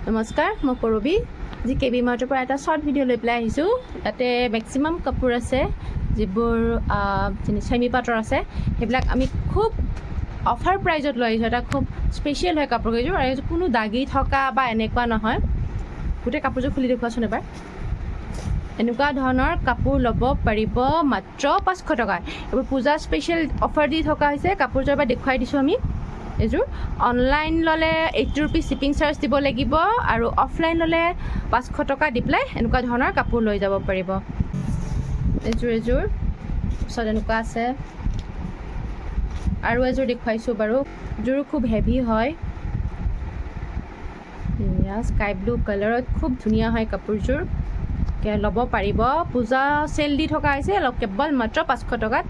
নমস্কাৰ, মই কৰবী যি কেবি মাৰ্টৰ পৰা এটা শ্বৰ্ট ভিডিঅ' লৈ পেলাই আহিছোঁ। ইয়াতে মেক্সিমাম কাপোৰ আছে, যিবোৰ চেমি পাটৰ আছে, সেইবিলাক আমি খুব অফাৰ প্ৰাইজত লৈ আহিছোঁ। এটা খুব স্পেচিয়েল হয় কাপোৰকেইযোৰ, আৰু কোনো দাগি থকা বা এনেকুৱা নহয়। গোটেই কাপোৰযোৰ খুলি দেখুৱাচোন এবাৰ। এনেকুৱা ধৰণৰ কাপোৰ ল'ব পাৰিব মাত্ৰ 500 টকাত। এইবোৰ পূজা স্পেচিয়েল অফাৰ দি থকা হৈছে। কাপোৰযোৰ এবাৰ দেখুৱাই দিছোঁ আমি। এইযোৰ অনলাইন ল'লে 80 ৰুপিজ শ্বিপিং চাৰ্জ দিব লাগিব, আৰু অফলাইন ল'লে 500 টকা দি পেলাই এনেকুৱা ধৰণৰ কাপোৰ লৈ যাব পাৰিব। এযোৰ পিছত এনেকুৱা আছে, আৰু এযোৰ দেখুৱাইছোঁ বাৰু। এযোৰো খুব হেভি হয়, স্কাই ব্লু কালাৰত খুব ধুনীয়া হয় কাপোৰযোৰ। ল'ব পাৰিব। পূজা চেল দি থকা হৈছে কেৱল মাত্ৰ 500 টকাত,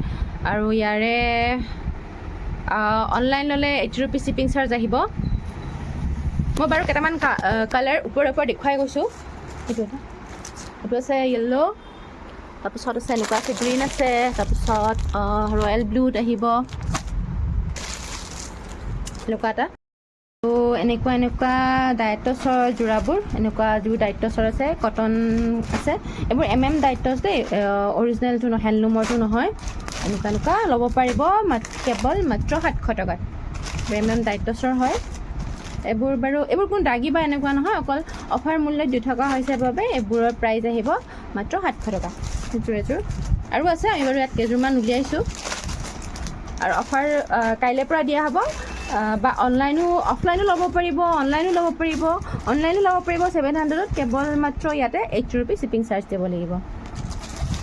আৰু ইয়াৰে অনলাইন ল'লে 80 ৰুপিজ শ্বিপিং চাৰ্জ আহিব। মই বাৰু কেইটামান কালাৰ ওপৰে দেখুৱাই গৈছোঁ। এইটো আছে য়েল্ল', তাৰপিছত আছে এনেকুৱা আছে গ্ৰীণ আছে, তাৰপিছত ৰয়েল ব্লুত আহিব এনেকুৱা এটা। তো এনেকুৱা ডাইটছৰ যোৰাবোৰ, এনেকুৱা যোৰ ডাইটছৰ আছে, কটন আছে। এইবোৰ ডাইটছ দেই, অৰিজিনেলটো নহয়, হেণ্ডলুমৰটো নহয়। এনেকুৱা ল'ব পাৰিব কেৱল মাত্ৰ 700 টকাত। ডাইটছৰ হয় এইবোৰ বাৰু। এইবোৰ কোনো দাগি বা এনেকুৱা নহয়, অকল অফাৰ মূল্যত দি থকা হৈছে বাবে এইবোৰৰ প্ৰাইচ আহিব মাত্ৰ 700 টকা। এযোৰ আৰু আছে, আমি বাৰু ইয়াত কেইযোৰমান উলিয়াইছোঁ। আৰু অফাৰ কাইলৈৰ পৰা দিয়া হ'ব, বা অফলাইনো ল'ব পাৰিব, অনলাইনো ল'ব পাৰিব। 700ত কেৱল মাত্ৰ ইয়াতে 80 ৰুপিজ শ্বিপিং চাৰ্জ দিব লাগিব।